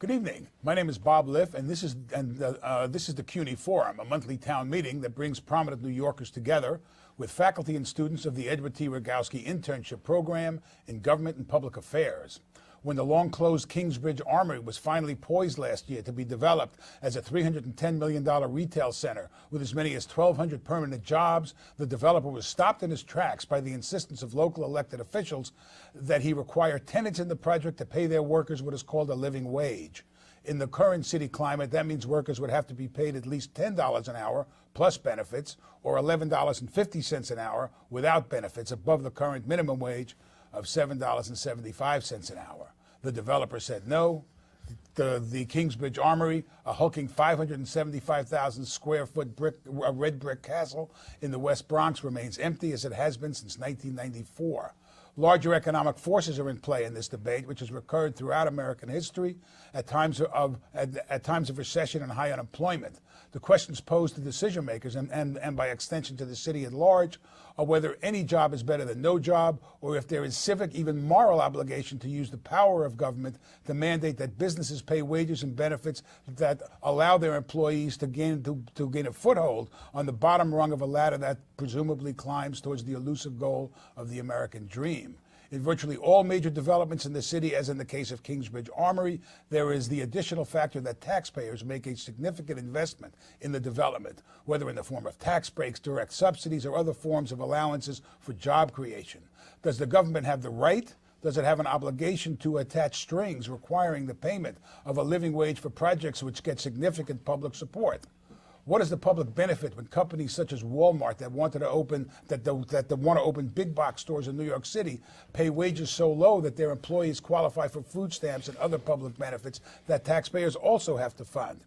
Good evening. My name is Bob Liff, and this is the CUNY Forum, a monthly town meeting that brings prominent New Yorkers together with faculty and students of the Edward T. Rogowski Internship Program in Government and Public Affairs. When the long-closed Kingsbridge Armory was finally poised last year to be developed as a $310 million retail center with as many as 1,200 permanent jobs, the developer was stopped in his tracks by the insistence of local elected officials that he require tenants in the project to pay their workers what is called a living wage. In the current city climate, that means workers would have to be paid at least $10 an hour plus benefits, or $11.50 an hour without benefits, above the current minimum wage of $7.75 an hour. The developer said no. The Kingsbridge Armory, a hulking 575,000 square foot red brick castle in the West Bronx, remains empty as it has been since 1994. Larger economic forces are in play in this debate, which has recurred throughout American history at times of recession and high unemployment. The questions posed to decision makers and by extension to the city at large are whether any job is better than no job, or if there is civic, even moral obligation to use the power of government to mandate that businesses pay wages and benefits that allow their employees to gain a foothold on the bottom rung of a ladder that presumably climbs towards the elusive goal of the American dream. In virtually all major developments in the city, as in the case of Kingsbridge Armory, there is the additional factor that taxpayers make a significant investment in the development, whether in the form of tax breaks, direct subsidies, or other forms of allowances for job creation. Does the government have the right? Does it have an obligation to attach strings requiring the payment of a living wage for projects which get significant public support? What is the public benefit when companies such as Walmart that want to open big box stores in New York City pay wages so low that their employees qualify for food stamps and other public benefits that taxpayers also have to fund?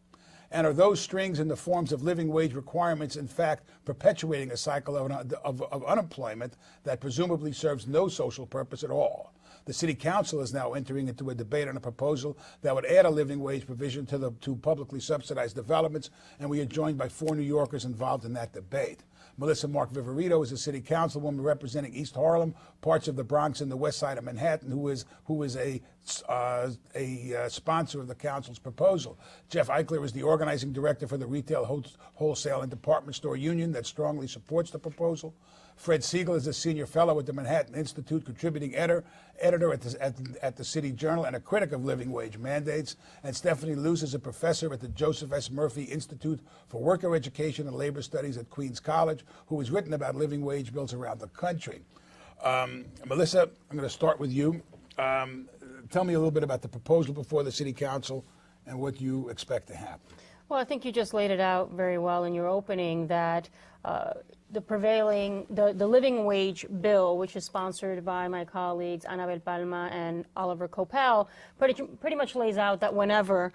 And are those strings in the forms of living wage requirements, in fact, perpetuating a cycle of unemployment that presumably serves no social purpose at all? The City Council is now entering into a debate on a proposal that would add a living wage provision to publicly subsidized developments, and we are joined by 4 New Yorkers involved in that debate. Melissa Mark-Viverito is a city councilwoman representing East Harlem, parts of the Bronx, and the west side of Manhattan, who is a sponsor of the council's proposal. Jeff Eichler is the organizing director for the Retail, Wholesale, and Department Store Union that strongly supports the proposal. Fred Siegel is a senior fellow at the Manhattan Institute, contributing editor at the City Journal, and a critic of living wage mandates. And Stephanie Luce is a professor at the Joseph S. Murphy Institute for Worker Education and Labor Studies at Queens College, who has written about living wage bills around the country. Melissa, I'm going to start with you. Tell me a little bit about the proposal before the City Council and what you expect to happen. Well, I think you just laid it out very well in your opening that the living wage bill, which is sponsored by my colleagues Annabel Palma and Oliver Coppell, pretty much lays out that whenever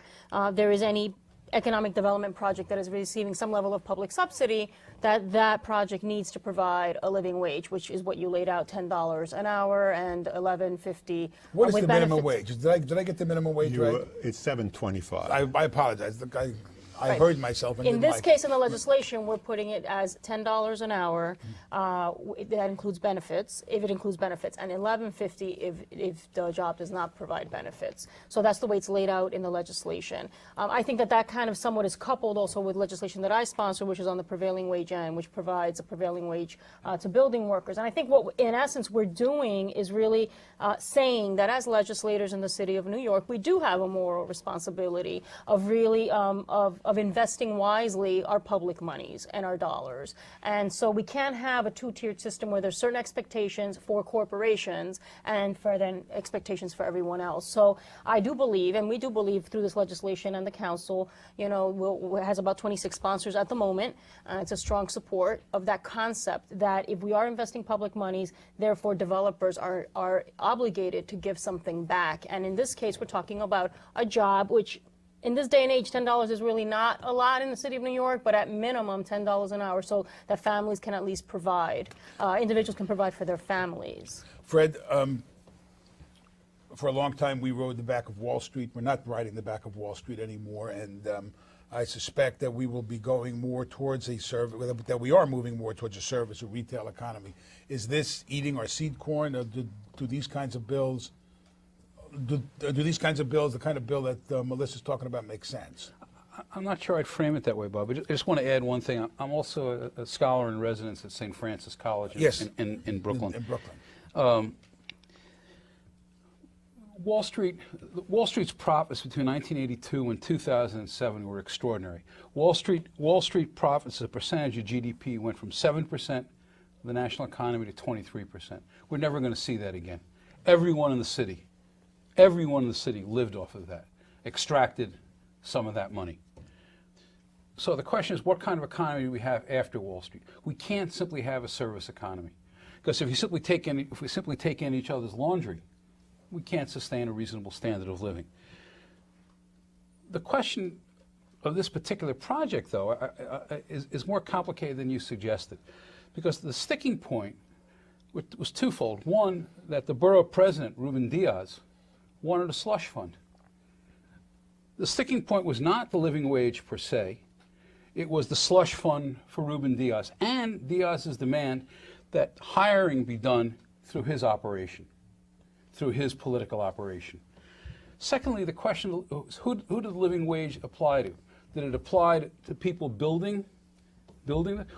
there is any economic development project that is receiving some level of public subsidy, that project needs to provide a living wage, which is what you laid out, $10 an hour and $11.50. What is the minimum wage? Did I get the minimum wage right? It's $7.25. I apologize. I heard myself. In this case, in the legislation, we're putting it as $10 an hour. That includes benefits, if it includes benefits, and $11.50 if the job does not provide benefits. So that's the way it's laid out in the legislation. I think that kind of somewhat is coupled also with legislation that I sponsor, which is on the prevailing wage end, which provides a prevailing wage to building workers. And I think what, in essence, we're doing is really saying that as legislators in the city of New York, we do have a moral responsibility of really of investing wisely our public monies and our dollars. And so we can't have a two-tiered system where there's certain expectations for corporations and then expectations for everyone else. So I do believe, and we do believe through this legislation, and the council, has about 26 sponsors at the moment. It's a strong support of that concept that if we are investing public monies, therefore developers are obligated to give something back. And in this case, we're talking about a job which, in this day and age, $10 is really not a lot in the city of New York, but at minimum $10 an hour, so that families can at least provide, individuals can provide for their families. Fred, for a long time we rode the back of Wall Street. We're not riding the back of Wall Street anymore, and I suspect that we will be going more towards a service, that we are moving more towards a service, a retail economy. Is this eating our seed corn, or do these kinds of bills do these kinds of bills, the kind of bill that Melissa's talking about, make sense? I'm not sure I'd frame it that way, Bob. I just want to add one thing. I'm also a scholar in residence at St. Francis College in Brooklyn. In Brooklyn. Wall Street's profits between 1982 and 2007 were extraordinary. Wall Street profits as a percentage of GDP went from 7% of the national economy to 23%. We're never going to see that again. Everyone in the city lived off of that, extracted some of that money. So the question is, what kind of economy do we have after Wall Street? We can't simply have a service economy, because if we simply take in each other's laundry, we can't sustain a reasonable standard of living. The question of this particular project, though, is more complicated than you suggested, because the sticking point was twofold. One, that the borough president, Ruben Diaz, wanted a slush fund. The sticking point was not the living wage per se. It was the slush fund for Ruben Diaz, and Diaz's demand that hiring be done through his operation, through his political operation. Secondly, the question is, who did the living wage apply to? Did it apply to people building,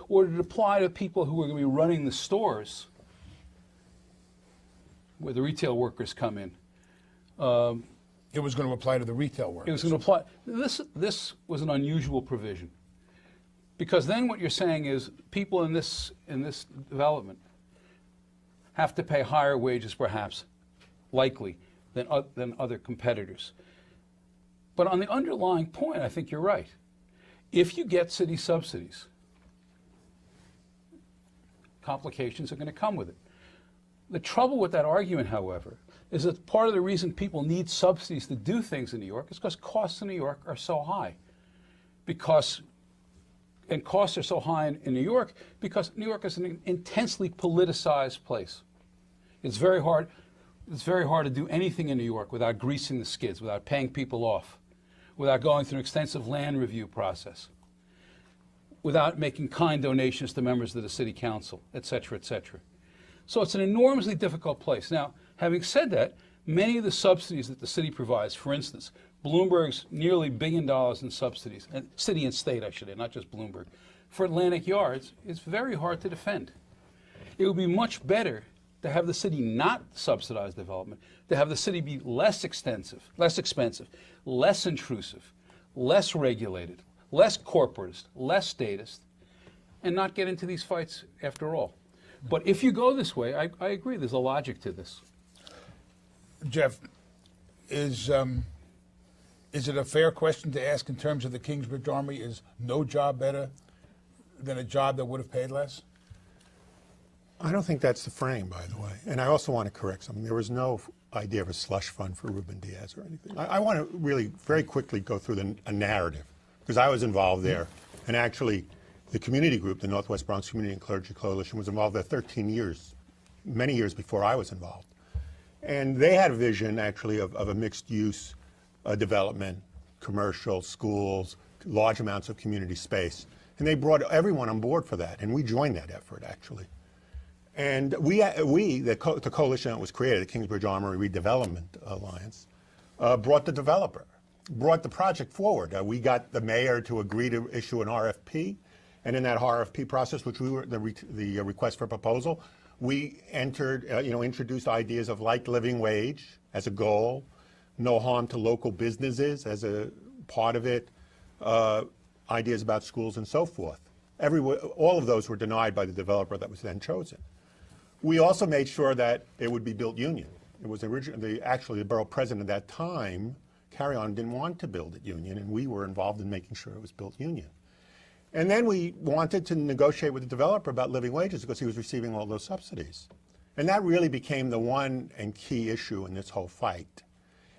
or did it apply to people who were going to be running the stores where the retail workers come in? It was going to apply to the retail workers. It was going to apply. This was an unusual provision, because then what you're saying is people in this development have to pay higher wages, perhaps, likely, than other competitors. But on the underlying point, I think you're right. If you get city subsidies, complications are going to come with it. The trouble with that argument, however, is that part of the reason people need subsidies to do things in New York is because costs in New York are so high. And costs are so high in New York because New York is an intensely politicized place. It's very hard to do anything in New York without greasing the skids, without paying people off, without going through an extensive land review process, without making kind donations to members of the city council, et cetera, et cetera. So it's an enormously difficult place. Now, having said that, many of the subsidies that the city provides, for instance, Bloomberg's nearly $1 billion in subsidies, city and state, I should say, not just Bloomberg, for Atlantic Yards, is very hard to defend. It would be much better to have the city not subsidize development, to have the city be less expensive, less intrusive, less regulated, less corporatist, less statist, and not get into these fights after all. But if you go this way, I agree, there's a logic to this. Jeff, is it a fair question to ask in terms of the Kingsbridge Armory, is no job better than a job that would have paid less? I don't think that's the frame, by the way. And I also want to correct something. There was no idea of a slush fund for Ruben Diaz or anything. I want to really very quickly go through a narrative, because I was involved there. And actually, the community group, the Northwest Bronx Community and Clergy Coalition, was involved there 13 years, many years before I was involved. And they had a vision, actually, of a mixed-use development, commercial, schools, large amounts of community space. And they brought everyone on board for that, and we joined that effort, actually. And the coalition that was created, the Kingsbridge Armory Redevelopment Alliance, brought the developer, brought the project forward. We got the mayor to agree to issue an RFP, and in that RFP process, which we were the request for proposal, we entered, introduced ideas of like living wage as a goal, no harm to local businesses as a part of it, ideas about schools and so forth. All of those were denied by the developer that was then chosen. We also made sure that it would be built union. It was actually the borough president at that time, Carry On, didn't want to build it union, and we were involved in making sure it was built union. And then we wanted to negotiate with the developer about living wages because he was receiving all those subsidies. And that really became the one and key issue in this whole fight.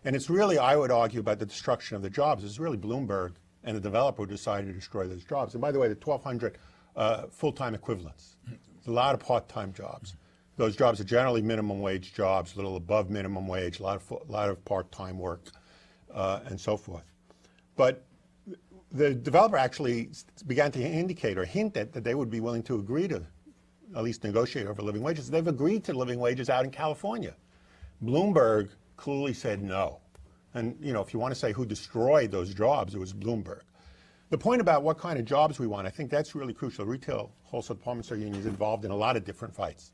And it's really, I would argue, about the destruction of the jobs. It's really Bloomberg and the developer who decided to destroy those jobs. And by the way, the 1,200 full-time equivalents, a lot of part-time jobs. Those jobs are generally minimum wage jobs, a little above minimum wage, a lot of part-time work, and so forth. But the developer actually began to indicate or hint that they would be willing to agree to at least negotiate over living wages. They've agreed to living wages out in California. Bloomberg clearly said no. And if you want to say who destroyed those jobs, it was Bloomberg. The point about what kind of jobs we want, I think that's really crucial. Retail wholesale department store union is involved in a lot of different fights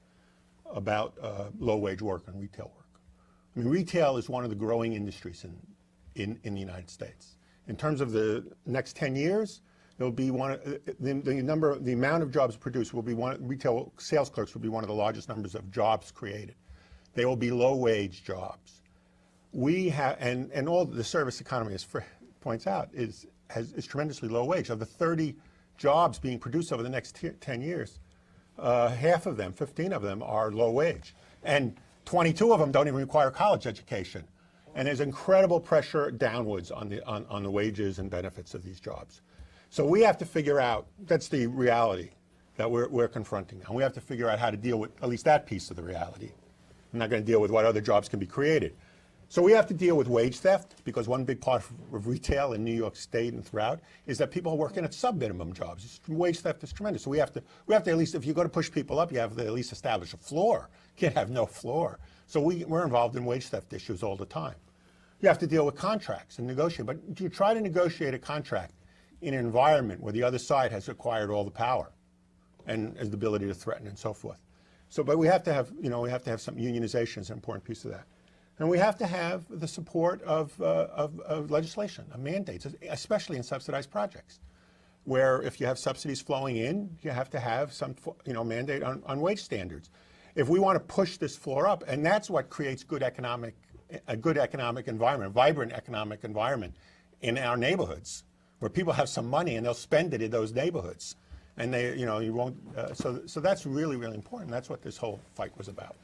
about low-wage work and retail work. I mean, retail is one of the growing industries in the United States. In terms of the next 10 years, there'll be the amount of jobs produced will be retail sales clerks will be one of the largest numbers of jobs created. They will be low-wage jobs. We have, and all the service economy, as Fred points out, is tremendously low wage. Of the 30 jobs being produced over the next 10 years, half of them, 15 of them, are low wage. And 22 of them don't even require college education. And there's incredible pressure downwards on the wages and benefits of these jobs. So we have to figure out, that's the reality that we're confronting. And we have to figure out how to deal with at least that piece of the reality. I'm not going to deal with what other jobs can be created. So we have to deal with wage theft, because one big part of retail in New York State and throughout is that people are working at sub-minimum jobs. Wage theft is tremendous. So we have to at least, if you're going to push people up, you have to at least establish a floor. You can't have no floor. So we're involved in wage theft issues all the time. You have to deal with contracts and negotiate. But do you try to negotiate a contract in an environment where the other side has acquired all the power and has the ability to threaten and so forth? So, but we have to have some unionization is an important piece of that. And we have to have the support of legislation, of mandates, especially in subsidized projects, where if you have subsidies flowing in, you have to have some mandate on wage standards. If we want to push this floor up, and that's what creates a good economic environment, a vibrant economic environment in our neighborhoods, where people have some money and they'll spend it in those neighborhoods. And you won't, so that's really, really important. That's what this whole fight was about.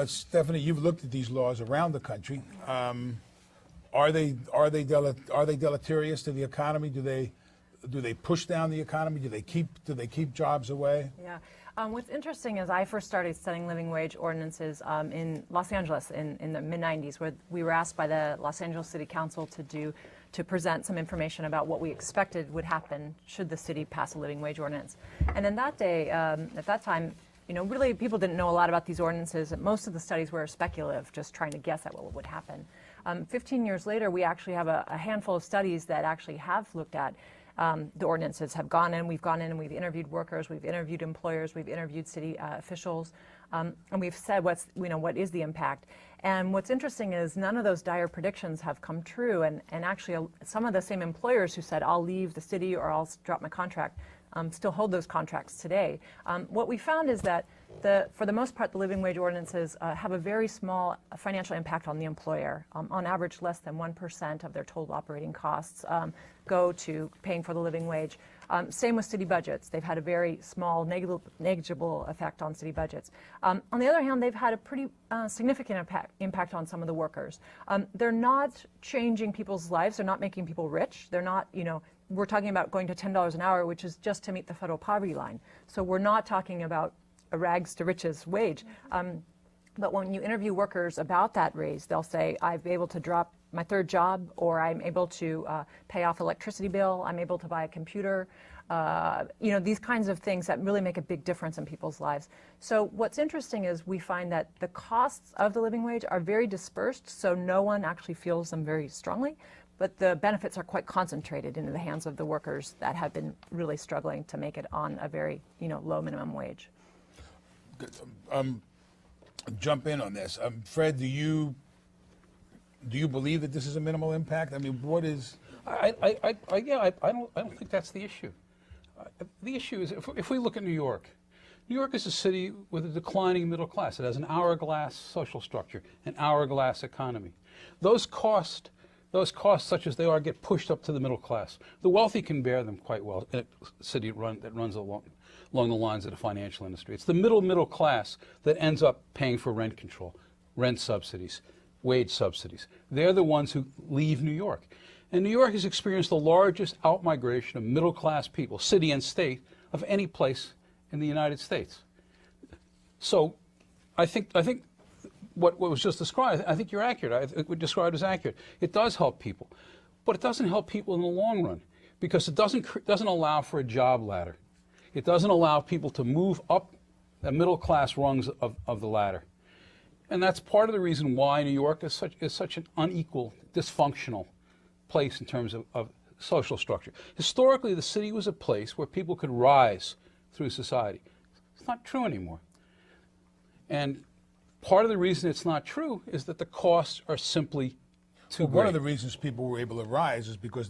Stephanie, you've looked at these laws around the country. Are they deleterious to the economy? Do they push down the economy? Do they keep jobs away? Yeah. What's interesting is I first started studying living wage ordinances in Los Angeles in the mid-90s, where we were asked by the Los Angeles City Council to present some information about what we expected would happen should the city pass a living wage ordinance. And in that day, at that time, really people didn't know a lot about these ordinances. Most of the studies were speculative, just trying to guess at what would happen. 15 years later, we actually have a handful of studies that actually have looked at the ordinances, have gone in, we've gone in and we've interviewed workers, we've interviewed employers, we've interviewed city officials, and we've said what is the impact. And what's interesting is none of those dire predictions have come true, and actually some of the same employers who said, I'll leave the city or I'll drop my contract, still hold those contracts today. What we found is that for the most part, the living wage ordinances have a very small financial impact on the employer. On average, less than 1% of their total operating costs go to paying for the living wage. Same with city budgets. They've had a very small negligible effect on city budgets. On the other hand, they've had a pretty significant impact on some of the workers. They're not changing people's lives. They're not making people rich. They're not, we're talking about going to $10 an hour, which is just to meet the federal poverty line. So we're not talking about a rags to riches wage. But when you interview workers about that raise, they'll say, I'm able to drop my third job, or I'm able to pay off electricity bill, I'm able to buy a computer, these kinds of things that really make a big difference in people's lives. So what's interesting is we find that the costs of the living wage are very dispersed, so no one actually feels them very strongly, but the benefits are quite concentrated into the hands of the workers that have been really struggling to make it on a very, low minimum wage. Jump in on this. Fred, do you believe that this is a minimal impact? I mean, what is? I don't think that's the issue. The issue is if we look at New York. New York is a city with a declining middle class. It has an hourglass social structure, an hourglass economy. Those costs, such as they are, get pushed up to the middle class. The wealthy can bear them quite well in a city that runs along the lines of the financial industry. It's the middle class that ends up paying for rent control, rent subsidies, wage subsidies. They're the ones who leave New York. And New York has experienced the largest outmigration of middle-class people, city and state, of any place in the United States. So I think what was just described, I think you're accurate. What described is accurate. It does help people. But it doesn't help people in the long run because it doesn't allow for a job ladder. It doesn't allow people to move up the middle-class rungs of the ladder. And that's part of the reason why New York is such an unequal, dysfunctional place in terms of social structure. Historically, the city was a place where people could rise through society. It's not true anymore. And part of the reason it's not true is that the costs are simply too great. One of the reasons people were able to rise is because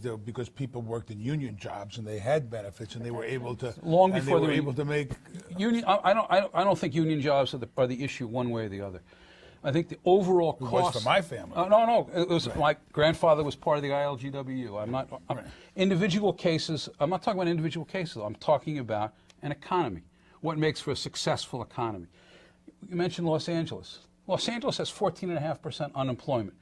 people worked in union jobs and they had benefits and they were able to Long before they were the able to make union. I don't think union jobs are the issue one way or the other. I think the overall cost. It was for my family. No. It was my grandfather was part of the ILGWU. Individual cases. I'm not talking about individual cases. I'm talking about an economy. What makes for a successful economy? You mentioned Los Angeles. Los Angeles has 14.5% unemployment.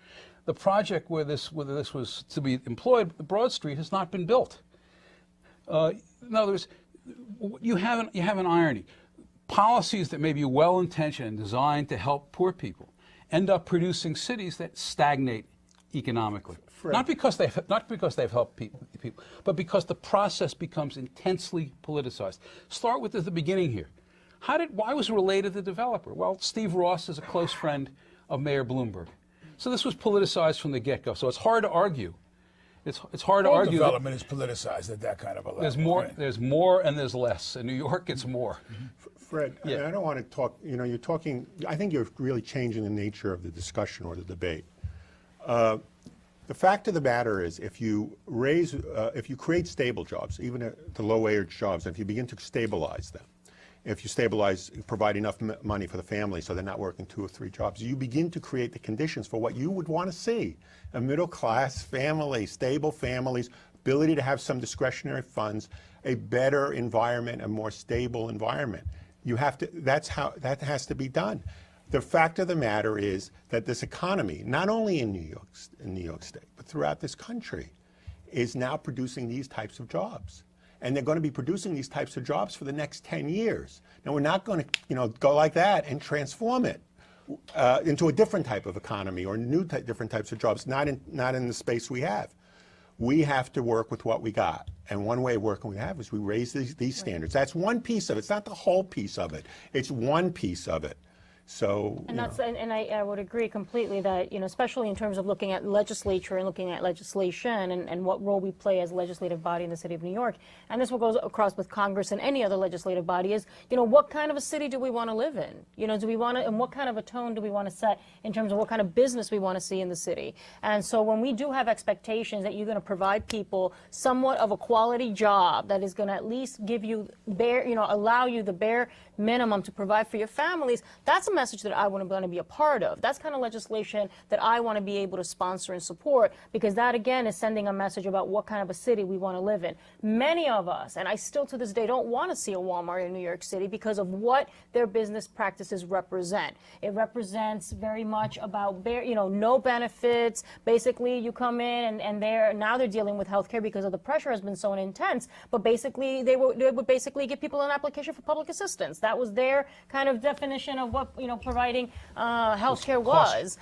The project where this was to be employed, Broad Street, has not been built. In other words, you have an irony. Policies that may be well-intentioned and designed to help poor people end up producing cities that stagnate economically. Fred. Not because they've helped people, but because the process becomes intensely politicized. Start with the beginning here. Why was it related to the developer? Well, Steve Ross is a close friend of Mayor Bloomberg. So this was politicized from the get-go. So it's hard to argue. It's hard to argue. Development is politicized at that kind of a level. There's more and there's less. In New York, it's more. Fred, Yeah. I don't want to talk, you're talking, I think you're really changing the nature of the discussion or the debate. The fact of the matter is, if you create stable jobs, even the low-wage jobs, if you begin to stabilize them, if you provide enough money for the family so they're not working 2 or 3 jobs, you begin to create the conditions for what you would want to see. A middle-class family, stable families, ability to have some discretionary funds, a better environment, a more stable environment. That has to be done. The fact of the matter is that this economy, not only in New York State, but throughout this country, is now producing these types of jobs. And they're going to be producing these types of jobs for the next 10 years. Now, we're not going to go like that and transform it into a different type of economy or different types of jobs, not in the space we have. We have to work with what we got. And one way of working we have is we raise these standards. That's one piece of it. It's not the whole piece of it. It's one piece of it. So, and I would agree completely that, especially in terms of looking at legislature and looking at legislation and what role we play as a legislative body in the city of New York, and this will go across with Congress and any other legislative body, is, what kind of a city do we want to live in? Do we want to, and what kind of a tone do we want to set in terms of what kind of business we want to see in the city? And so when we do have expectations that you're going to provide people somewhat of a quality job that is going to at least give you allow you the bare minimum to provide for your families, that's a message that I want to be a part of. That's kind of legislation that I want to be able to sponsor and support, because that again is sending a message about what kind of a city we want to live in. Many of us, and I still to this day don't want to see a Walmart in New York City because of what their business practices represent. It represents very much about no benefits. Basically, you come in and they're dealing with healthcare because of the pressure has been so intense. But basically, they would basically give people an application for public assistance. That was their kind of definition of what providing healthcare was.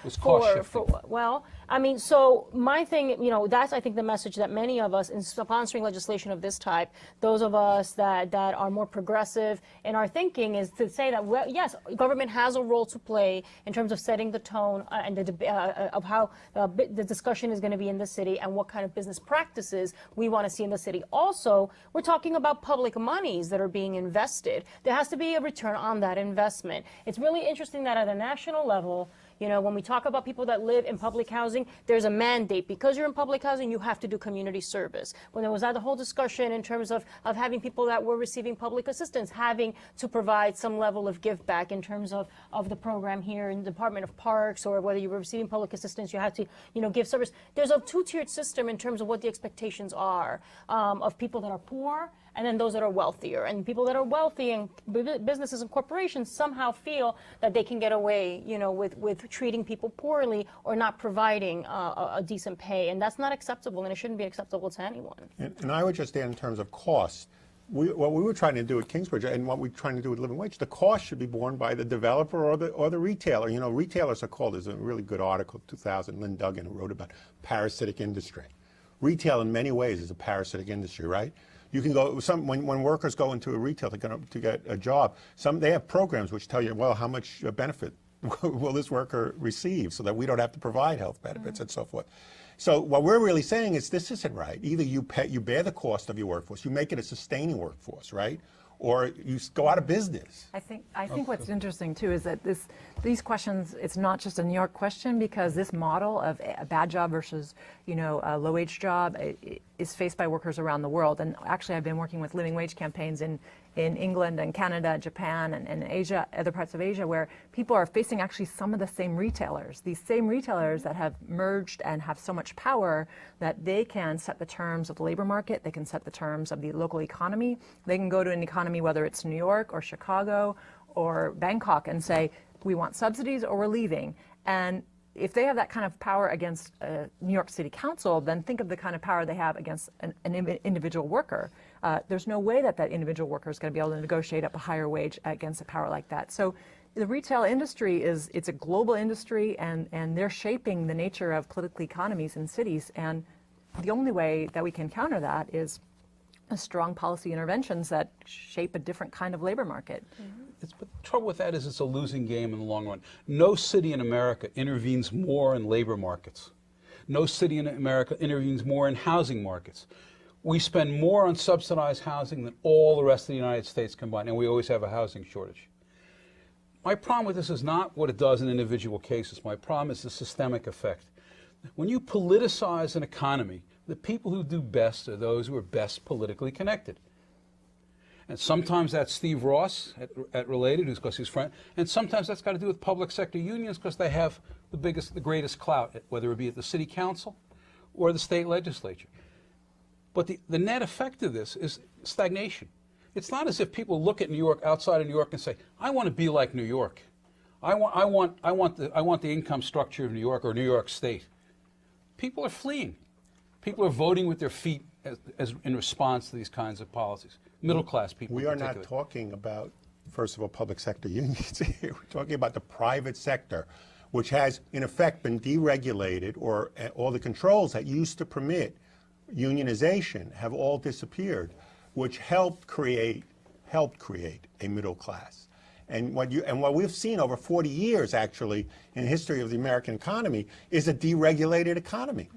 So my thing, that's I think the message that many of us in sponsoring legislation of this type, those of us that are more progressive in our thinking, is to say that yes, government has a role to play in terms of setting the tone and of how the discussion is going to be in the city and what kind of business practices we want to see in the city. Also, we're talking about public monies that are being invested. There has to be a return on that investment. It's really interesting that at a national level, when we talk about people that live in public housing, there's a mandate. Because you're in public housing, you have to do community service. When there was the whole discussion in terms of having people that were receiving public assistance, having to provide some level of give back in terms of the program here in the Department of Parks, or whether you were receiving public assistance, you had to, give service. There's a two-tiered system in terms of what the expectations are of people that are poor and then those that are wealthier. And people that are wealthy and businesses and corporations somehow feel that they can get away, with treating people poorly or not providing a decent pay. And that's not acceptable, and it shouldn't be acceptable to anyone. And I would just add in terms of costs, what we were trying to do at Kingsbridge and what we're trying to do with living wage, the cost should be borne by the developer or the retailer. Retailers are called, there's a really good article, 2000, Lynn Duggan, who wrote about parasitic industry. Retail in many ways is a parasitic industry, right? You can go, when workers go into a retail to get a job, they have programs which tell you, well, how much benefit will this worker receive so that we don't have to provide health benefits and so forth. So what we're really saying is this isn't right. Either you bear the cost of your workforce, you make it a sustaining workforce, right? Or you go out of business. I think what's interesting too is that these questions, it's not just a New York question, because this model of a bad job versus a low wage job is faced by workers around the world. And actually, I've been working with living wage campaigns in England and Canada, Japan, and Asia, other parts of Asia, where people are facing actually some of the same retailers. These same retailers that have merged and have so much power that they can set the terms of the labor market, they can set the terms of the local economy. They can go to an economy, whether it's New York or Chicago or Bangkok, and say, we want subsidies or we're leaving. And if they have that kind of power against New York City Council, then think of the kind of power they have against an individual worker. There's no way that individual worker is going to be able to negotiate up a higher wage against a power like that. So the retail industry it's a global industry, and they're shaping the nature of political economies in cities. And the only way that we can counter that is strong policy interventions that shape a different kind of labor market. But the trouble with that is it's a losing game in the long run. No city in America intervenes more in labor markets. No city in America intervenes more in housing markets. We spend more on subsidized housing than all the rest of the United States combined, and we always have a housing shortage. My problem with this is not what it does in individual cases. My problem is the systemic effect. When you politicize an economy, the people who do best are those who are best politically connected. And sometimes that's Steve Ross at Related, who's because he's friend, and sometimes that's got to do with public sector unions because they have the greatest clout, whether it be at the city council or the state legislature. But the net effect of this is stagnation. It's not as if people look at New York, outside of New York, and say, "I want to be like New York. I want the income structure of New York or New York State." People are fleeing. People are voting with their feet as in response to these kinds of policies. Middle class people. We are not talking about, first of all, public sector unions here. We're talking about the private sector, which has in effect been deregulated, or all the controls that used to permit unionization have all disappeared, which helped create a middle class. And what we've seen over 40 years, actually, in the history of the American economy, is a deregulated economy.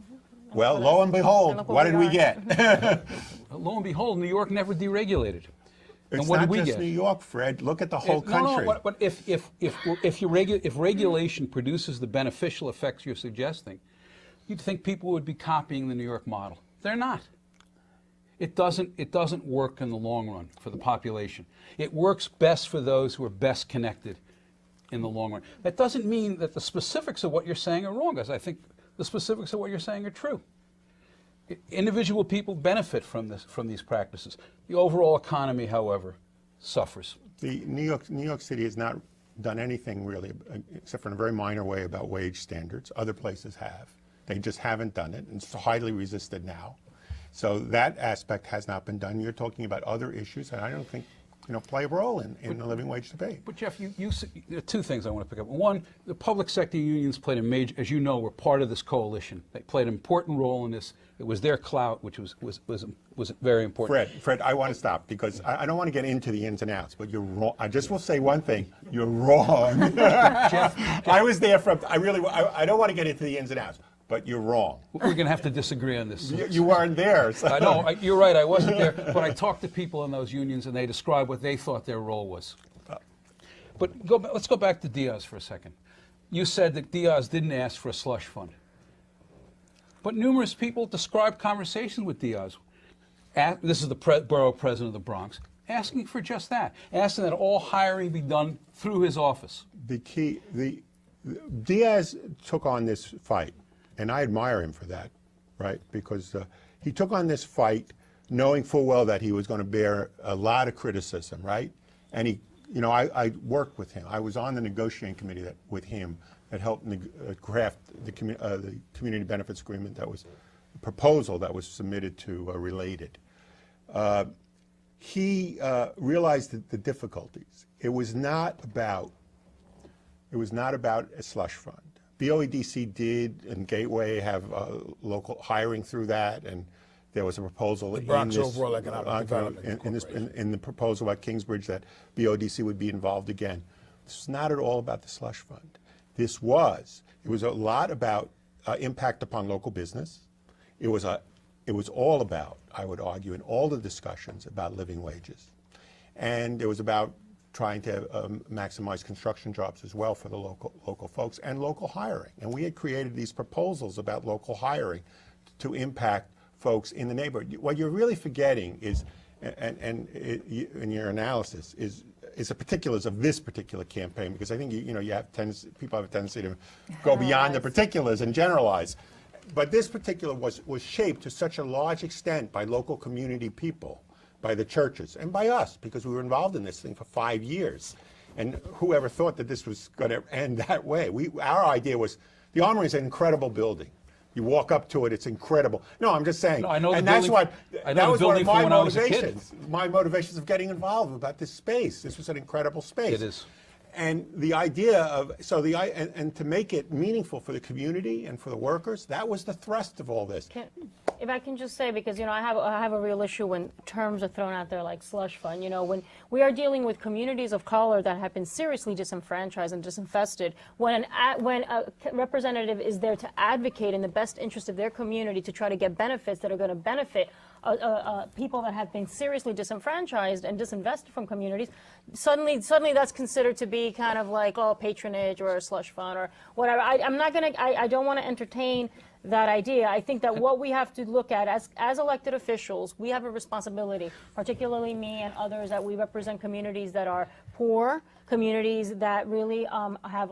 Well, lo and behold, what did we get? Lo and behold, New York never deregulated. It's and what not did we just get? New York, Fred. Look at the whole country. No, but if regulation produces the beneficial effects you're suggesting, you'd think people would be copying the New York model. They're not. It doesn't work in the long run for the population. It works best for those who are best connected in the long run. That doesn't mean that the specifics of what you're saying are wrong, as I think the specifics of what you're saying are true. Individual people benefit from these practices. The overall economy, however, suffers. The New York City has not done anything really, except for in a very minor way, about wage standards. Other places have. They just haven't done it, and it's highly resisted now. So that aspect has not been done. You're talking about other issues, and I don't think play a role in the living wage debate. But Jeff, there are two things I want to pick up. One, the public sector unions played a major, as you know, were part of this coalition. They played an important role in this. It was their clout, which was very important. Fred, I want to stop because I don't want to get into the ins and outs, but you're wrong. I just will say one thing: you're wrong. Jeff, I was there from. I don't want to get into the ins and outs, but you're wrong. We're going to have to disagree on this. You weren't there. So. I know, you're right, I wasn't there, but I talked to people in those unions and they described what they thought their role was. But let's go back to Diaz for a second. You said that Diaz didn't ask for a slush fund. But numerous people described conversations with Diaz. This is the borough president of the Bronx, asking for just that, asking that all hiring be done through his office. Diaz took on this fight. And I admire him for that, right? Because he took on this fight knowing full well that he was going to bear a lot of criticism, right? And I worked with him. I was on the negotiating committee with him that helped craft the community benefits agreement that was a proposal that was submitted to Related. He realized the difficulties. It was not about a slush fund. BOEDC did, and Gateway have local hiring through that, and there was a proposal the Bronx overall economic development in the proposal about Kingsbridge that BOEDC would be involved again. This is not at all about the slush fund. It was a lot about impact upon local business. It was all about, I would argue, in all the discussions about living wages. And it was about trying to maximize construction jobs as well for the local folks and local hiring. And we had created these proposals about local hiring to impact folks in the neighborhood. What you're really forgetting is, in your analysis, is the particulars of this particular campaign, because I think people have a tendency to go beyond the particulars and generalize. But this particular was shaped to such a large extent by local community people, by the churches, and by us, because we were involved in this thing for 5 years. And whoever thought that this was going to end that way? Our idea was, the Armory is an incredible building. You walk up to it, it's incredible. No, I'm just saying. No, I know and the that's building, what, that was one of my when I was a kid. motivations. My motivations of getting involved about this space. This was an incredible space. It is. And the idea of, and to make it meaningful for the community and for the workers, that was the thrust of all this. If I can just say, because I have a real issue when terms are thrown out there like slush fund. When we are dealing with communities of color that have been seriously disenfranchised and disinvested, when a representative is there to advocate in the best interest of their community to try to get benefits that are going to benefit people that have been seriously disenfranchised and disinvested from communities, suddenly that's considered to be kind of like patronage or a slush fund or whatever. I don't want to entertain that idea. I think that what we have to look at as elected officials, we have a responsibility, particularly me and others, that we represent communities that are poor, communities that really have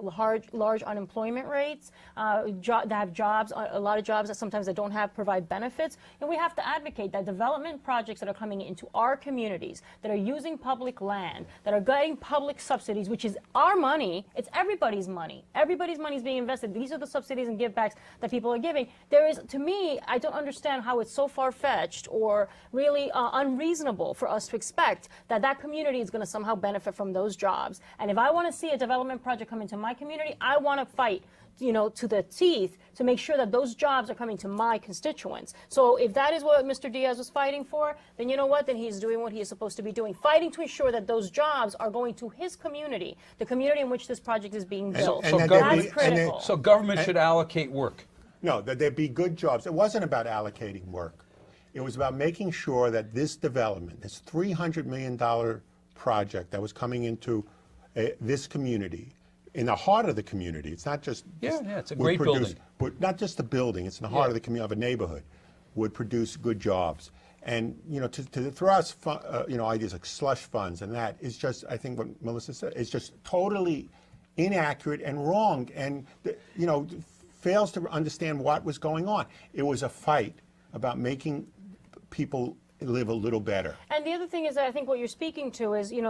large unemployment rates, that have jobs, a lot of jobs that sometimes they don't provide benefits. And we have to advocate that development projects that are coming into our communities, that are using public land, that are getting public subsidies, which is our money, it's everybody's money. Everybody's money is being invested. These are the subsidies and givebacks that people are giving. To me, I don't understand how it's so far-fetched or really unreasonable for us to expect that community is going to somehow benefit from those jobs. And if I want to see a development project come into my community, I want to fight, to the teeth to make sure that those jobs are coming to my constituents. So if that is what Mr. Diaz was fighting for, then you know what? Then he's doing what he is supposed to be doing, fighting to ensure that those jobs are going to his community, the community in which this project is being built. That's critical. So government should allocate work. No, that there'd be good jobs. It wasn't about allocating work. It was about making sure that this development, this $300 million project that was coming into this community, in the heart of the community. It's not just it's a great building. Not just the building. It's in the heart of the community, of a neighborhood, would produce good jobs. And to throw out ideas like slush funds and that is just, I think what Melissa said, is just totally inaccurate and wrong, and fails to understand what was going on. It was a fight about making people live a little better. And the other thing is that I think what you're speaking to is, and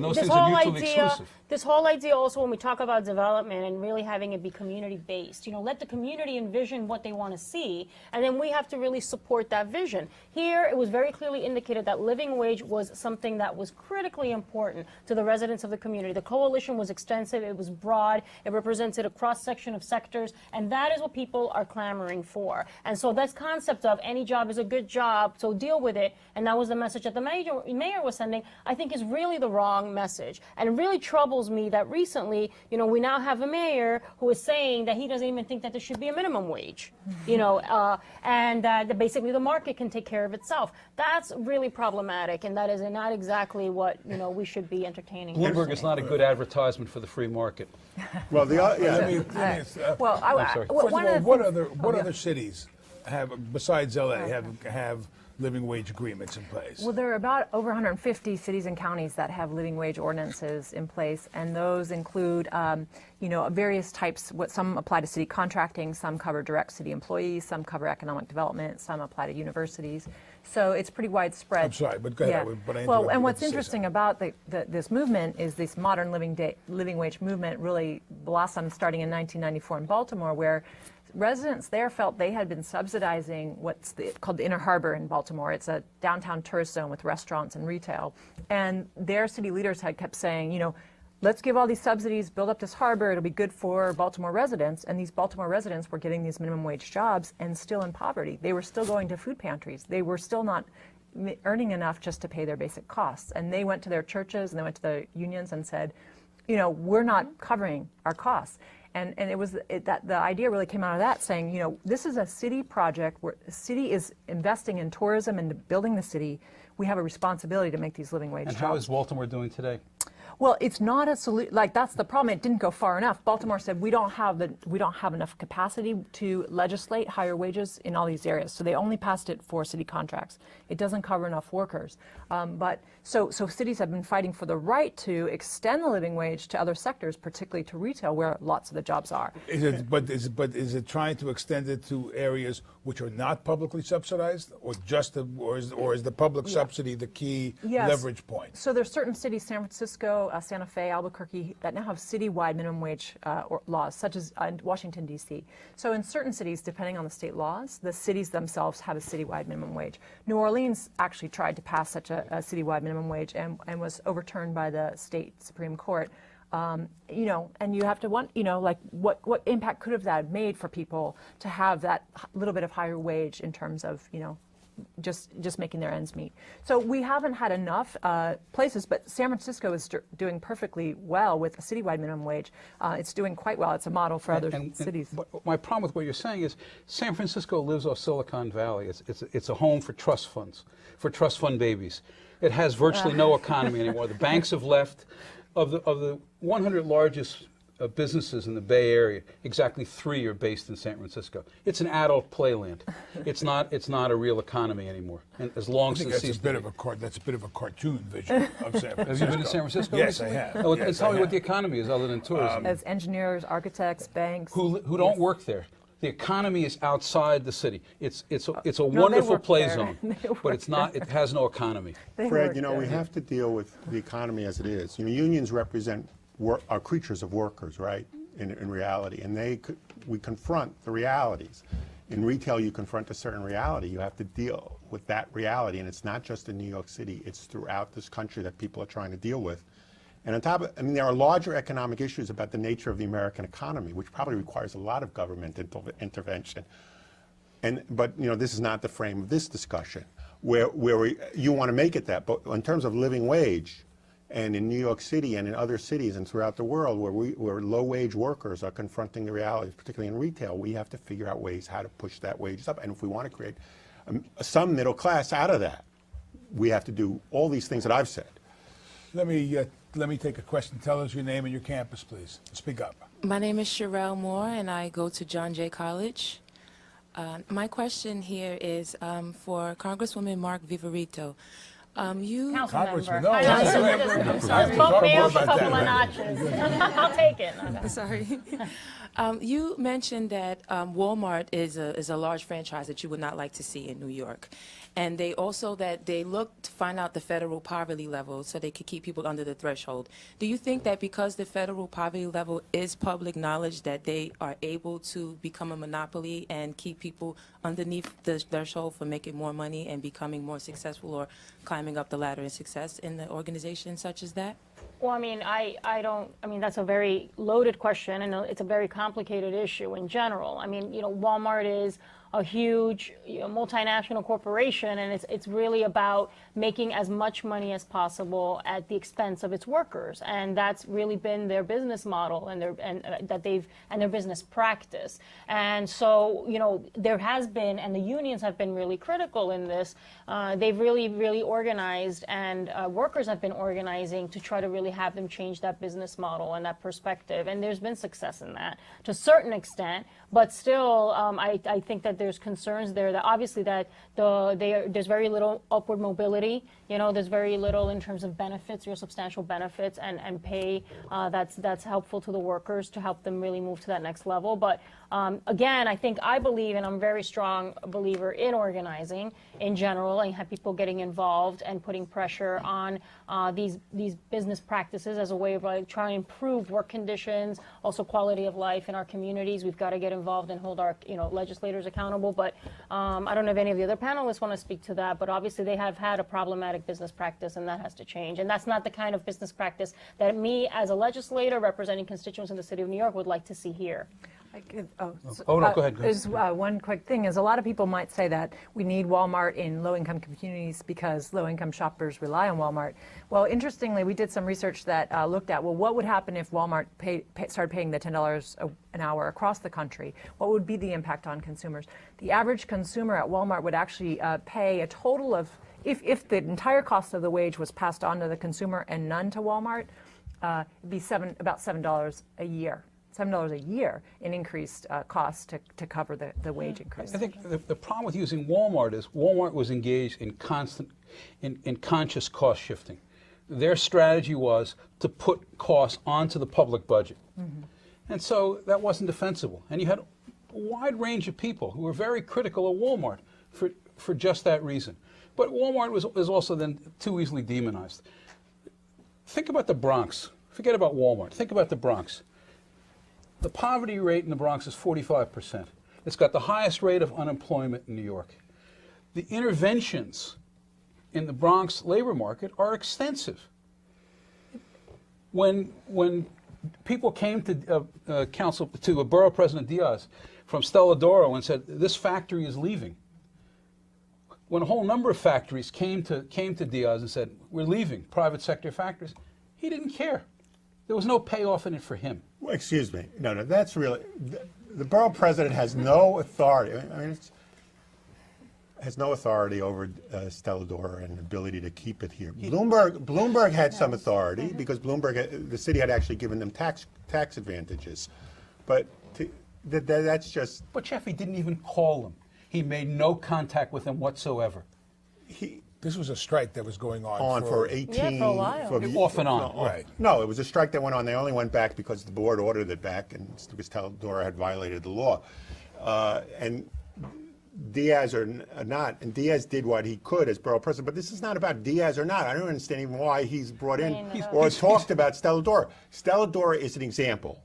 those things are mutually exclusive. This whole idea also when we talk about development and really having it be community-based, let the community envision what they want to see, and then we have to really support that vision. Here, it was very clearly indicated that living wage was something that was critically important to the residents of the community. The coalition was extensive, it was broad, it represented a cross-section of sectors, and that is what people are clamoring for. And so this concept of any job is a good job, so deal with it, and that was the message that the mayor was sending, I think is really the wrong message. And it really troubles me that recently, we now have a mayor who is saying that he doesn't even think that there should be a minimum wage, and that basically the market can take care of itself. That's really problematic, and that is not exactly what, we should be entertaining. Bloomberg is not a good advertisement for the free market. Well, What other cities have, besides LA, have living wage agreements in place? Well, there are about over 150 cities and counties that have living wage ordinances in place, and those include, various types. Some apply to city contracting, some cover direct city employees, some cover economic development, some apply to universities. So it's pretty widespread. I'm sorry, but go ahead. Yeah. Well, and what's interesting about this movement is this modern living wage movement really blossomed starting in 1994 in Baltimore, where residents there felt they had been subsidizing what's called the Inner Harbor in Baltimore. It's a downtown tourist zone with restaurants and retail. And their city leaders had kept saying, let's give all these subsidies, build up this harbor, it'll be good for Baltimore residents. And these Baltimore residents were getting these minimum wage jobs and still in poverty. They were still going to food pantries. They were still not earning enough just to pay their basic costs. And they went to their churches and they went to the unions and said, we're not covering our costs. And it was that the idea really came out of that, saying, this is a city project where the city is investing in tourism and building the city. We have a responsibility to make these living wage jobs. And how is Baltimore doing today? Well, it's not a solution. Like, that's the problem. It didn't go far enough. Baltimore said we don't have enough capacity to legislate higher wages in all these areas. So they only passed it for city contracts. It doesn't cover enough workers. So cities have been fighting for the right to extend the living wage to other sectors, particularly to retail, where lots of the jobs are. Is it trying to extend it to areas which are not publicly subsidized, or is the public subsidy the key leverage point? So there's certain cities, San Francisco, Santa Fe, Albuquerque, that now have citywide minimum wage laws, such as Washington, D.C. So in certain cities, depending on the state laws, the cities themselves have a citywide minimum wage. New Orleans actually tried to pass such a citywide minimum wage and was overturned by the state Supreme Court. And you have to what impact could have that made for people to have that little bit of higher wage in terms of, just making their ends meet. So we haven't had enough places, but San Francisco is doing perfectly well with a citywide minimum wage. It's doing quite well. It's a model for other cities. My problem with what you're saying is San Francisco lives off Silicon Valley. It's a home for trust funds, for trust fund babies. It has virtually no economy anymore. The banks have left. Of the 100 largest businesses in the Bay Area, exactly 3 are based in San Francisco. It's an adult playland. It's not a real economy anymore. And as long as that's a bit of a cartoon vision of San Francisco. Have you been to San Francisco? Yes, recently? I have. Oh, Yes, tell I me what have. the economy is other than tourism. As engineers, architects, banks. Who don't work there. The economy is outside the city. It's a they wonderful work play there. zone, They but work it's not. It has no economy. They Fred, work we there. have to deal with the economy as it is. Unions represent are creatures of workers, right? In reality, and we confront the realities. In retail, you confront a certain reality. You have to deal with that reality, and it's not just in New York City. It's throughout this country that people are trying to deal with. And on top of, there are larger economic issues about the nature of the American economy, which probably requires a lot of government intervention. But this is not the frame of this discussion, where you want to make it that. But in terms of living wage, and in New York City and in other cities and throughout the world where low-wage workers are confronting the realities, particularly in retail, we have to figure out ways how to push that wages up. And if we want to create some middle class out of that, we have to do all these things that I've said. Let me take a question. Tell us your name and your campus, please. Speak up. My name is Sherelle Moore, and I go to John Jay College. My question here is for Congresswoman Mark-Viverito. Congressman, No, I'm sorry. Bump me up a couple of notches. I'll take it. Sorry. You mentioned that Walmart is a large franchise that you would not like to see in New York. And they also that they looked to find out the federal poverty level so they could keep people under the threshold. Do you think that because the federal poverty level is public knowledge that they are able to become a monopoly and keep people underneath the threshold for making more money and becoming more successful or climbing up the ladder in success in the organization such as that? Well, that's a very loaded question, and it's a very complicated issue in general. Walmart is a huge multinational corporation, and it's really about making as much money as possible at the expense of its workers, and that's really been their business model and their business practice. And so there has been, and the unions have been really critical in this. They've really organized, and workers have been organizing to try to really have them change that business model and that perspective. And there's been success in that to a certain extent, but still, I think that there's concerns there that obviously that there's very little upward mobility. There's very little in terms of benefits, real substantial benefits and pay that's helpful to the workers to help them really move to that next level. But again, I believe, and I'm a very strong believer in organizing in general, and have people getting involved and putting pressure on these business practices as a way of trying to improve work conditions, also quality of life in our communities. We've got to get involved and hold our legislators accountable. But I don't know if any of the other panelists want to speak to that, but obviously they have had a problematic business practice, and that has to change. And that's not the kind of business practice that me as a legislator representing constituents in the city of New York would like to see here. Oh, no, go ahead. There's one quick thing is a lot of people might say that we need Walmart in low-income communities because low-income shoppers rely on Walmart. Well, interestingly, we did some research that looked at, well, what would happen if Walmart started paying the $10 an hour across the country? What would be the impact on consumers? The average consumer at Walmart would actually pay a total of, if the entire cost of the wage was passed on to the consumer and none to Walmart, it'd be about $7 a year. $7 a year in increased costs to cover the wage increase. I think the problem with using Walmart is Walmart was engaged in conscious cost shifting. Their strategy was to put costs onto the public budget. And so that wasn't defensible. And you had a wide range of people who were very critical of Walmart for just that reason. But Walmart was also then too easily demonized. Think about the Bronx. Forget about Walmart. Think about the Bronx. The poverty rate in the Bronx is 45%. It's got the highest rate of unemployment in New York. The interventions in the Bronx labor market are extensive. When people came to Borough President Diaz from Stella D'Oro and said, this factory is leaving, when a whole number of factories came to Diaz and said, we're leaving, private sector factories, he didn't care. There was no payoff in it for him. Well, excuse me. No, that's really, the borough president has no authority. I mean, has no authority over Stella D'Oro and ability to keep it here. Bloomberg had some authority because the city had actually given them tax advantages, but that's just. But Jeffy didn't even call them. He made no contact with them whatsoever. This was a strike that was going on for 18. Yeah, for a while. Off and on. Right. No, it was a strike that went on. They only went back because the board ordered it back, and because Stella D'Oro had violated the law. And Diaz or not, and Diaz did what he could as borough president. But this is not about Diaz or not. I don't understand even why he's brought in or talked about Stella D'Oro. Stella D'Oro is an example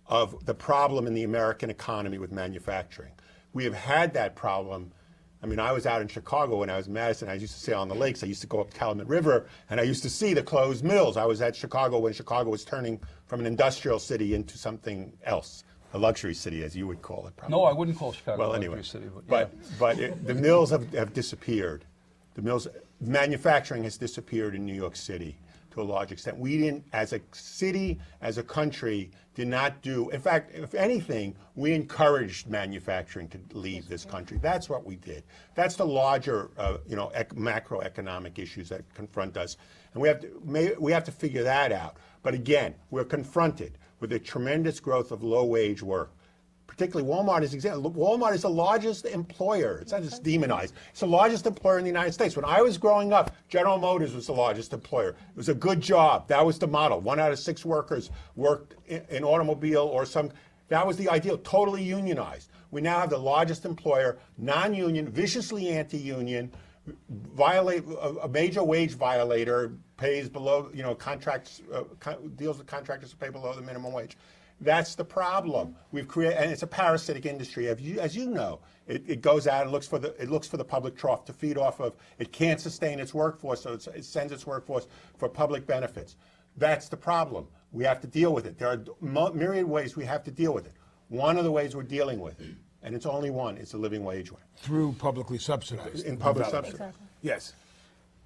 of the problem in the American economy with manufacturing. We have had that problem. I mean, I was out in Chicago when I was in Madison. I used to sail on the lakes. I used to go up Calumet River, and I used to see the closed mills. I was at Chicago when Chicago was turning from an industrial city into something else, a luxury city, as you would call it, probably. No, I wouldn't call Chicago well, a anyway, luxury city. The mills have disappeared. Manufacturing has disappeared in New York City to a large extent. We didn't, as a city, as a country, did not do. In fact, if anything, we encouraged manufacturing to leave this country. That's what we did. That's the larger, macroeconomic issues that confront us, and we have to figure that out. But again, we're confronted with a tremendous growth of low-wage work. Particularly Walmart is example. Walmart is the largest employer. It's not just demonized. It's the largest employer in the United States. When I was growing up, General Motors was the largest employer. It was a good job. That was the model. 1 out of 6 workers worked in automobile or some. That was the ideal. Totally unionized. We now have the largest employer, non-union, viciously anti-union, a major wage violator, pays below, contracts, deals with contractors to pay below the minimum wage. That's the problem. We've created, and it's a parasitic industry. As you know, it goes out and looks for the public trough to feed off of. It can't sustain its workforce, so it sends its workforce for public benefits. That's the problem. We have to deal with it. There are myriad ways we have to deal with it. One of the ways we're dealing with it, and it's only one, is the living wage one. Through publicly subsidized. In public subsidy. Exactly. Yes.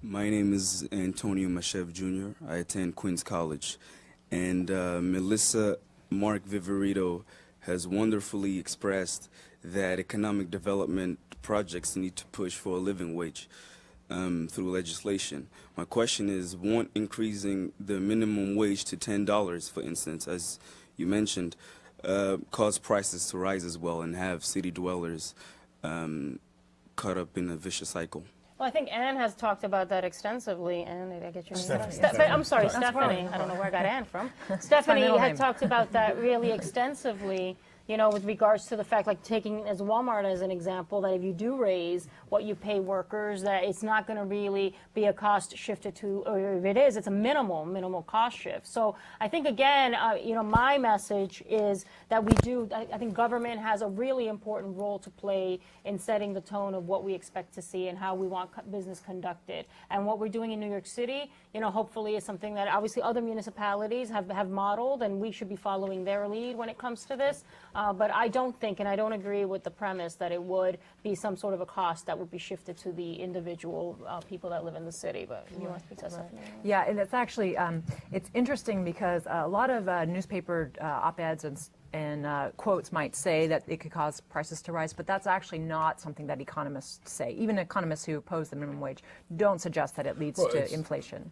My name is Antonio Mashev Jr. I attend Queens College, and Melissa Mark-Viverito has wonderfully expressed that economic development projects need to push for a living wage through legislation. My question is, won't increasing the minimum wage to $10, for instance, as you mentioned, cause prices to rise as well and have city dwellers caught up in a vicious cycle? Well, I think Anne has talked about that extensively. Anne, did I get your name? Stephanie. I'm sorry, That's Stephanie. right. I don't know where I got Anne from. Stephanie middle had name. talked about that really extensively, with regards to the fact, like taking as Walmart as an example, that if you do raise what you pay workers, that it's not going to really be a cost shifted to, or if it is, it's a minimal cost shift. So I think, again, my message is that I think government has a really important role to play in setting the tone of what we expect to see and how we want business conducted. And what we're doing in New York City, hopefully is something that obviously other municipalities have modeled, and we should be following their lead when it comes to this. But I don't think, and I don't agree with the premise that it would be some sort of a cost that would be shifted to the individual people that live in the city. But you want to speak to that, Stephanie? Yeah, and it's actually, it's interesting because a lot of newspaper op-eds and quotes might say that it could cause prices to rise, but that's actually not something that economists say. Even economists who oppose the minimum wage don't suggest that it leads to inflation.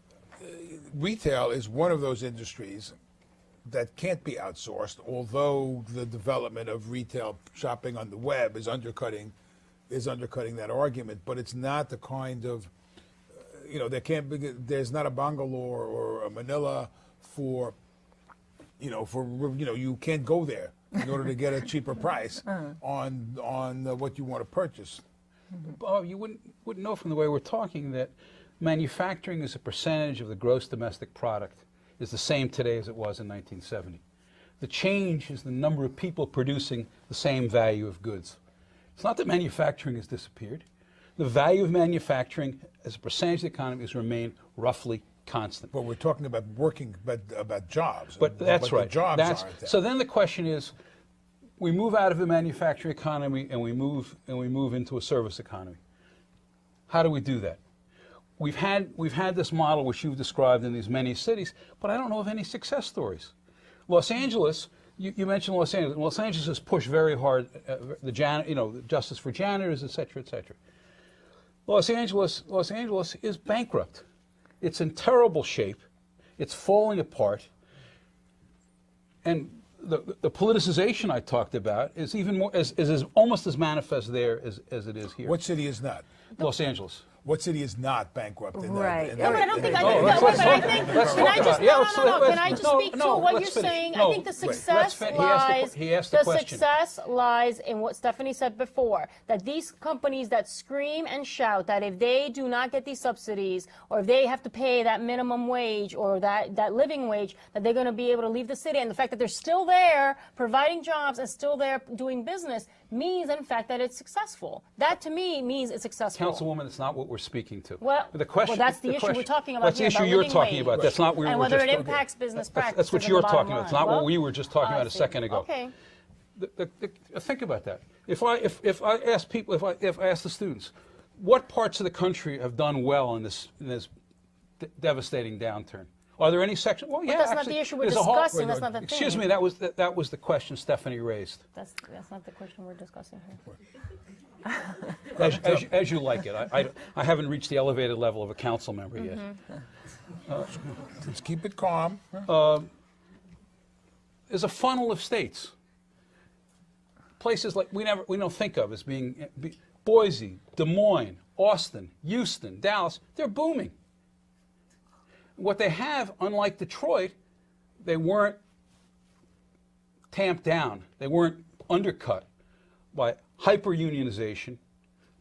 Retail is one of those industries that can't be outsourced, although the development of retail shopping on the web is undercutting that argument. But it's not the kind of, there's not a Bangalore or a Manila for you can't go there in order to get a cheaper price on what you want to purchase. Bob, you wouldn't know from the way we're talking that manufacturing as a percentage of the gross domestic product is the same today as it was in 1970. The change is the number of people producing the same value of goods. It's not that manufacturing has disappeared. The value of manufacturing as a percentage of the economy has remained roughly constant. But we're talking about about jobs. But that's right. The jobs aren't there. So then the question is, we move out of the manufacturing economy and we move into a service economy. How do we do that? We've had this model which you've described in these many cities, but I don't know of any success stories. Los Angeles, you mentioned Los Angeles. Los Angeles has pushed very hard justice for janitors, et cetera, et cetera. Los Angeles is bankrupt. It's in terrible shape. It's falling apart. And the politicization I talked about is even more is almost as manifest there as it is here. What city is not? Los Angeles. What city is not bankrupt? Right. No, but I don't think. Can I just speak to what you're saying? I think the success lies in what Stephanie said before, that these companies that scream and shout that if they do not get these subsidies, or if they have to pay that minimum wage or that living wage, that they're going to be able to leave the city. And the fact that they're still there providing jobs and still there doing business means, in fact, that it's successful. That, to me, means it's successful. Councilwoman, it's not what we're speaking to. Well, that's the issue we're talking about. That's the issue you're talking about. That's not what we were just talking about. And whether it impacts business practice. That's what you're talking about. It's not what we were just talking about a second ago. Okay. Think about that. If I ask the students, what parts of the country have done well in this devastating downturn? Are there any sections? Well, yeah, that's not the issue we're discussing. That's not the thing. Excuse me. That was the question Stephanie raised. That's not the question we're discussing here. As you like it. I haven't reached the elevated level of a council member yet. Let's keep it calm. There's a funnel of states. Places like we don't think of as being Boise, Des Moines, Austin, Houston, Dallas. They're booming. What they have, unlike Detroit, they weren't tamped down. They weren't undercut by hyper-unionization,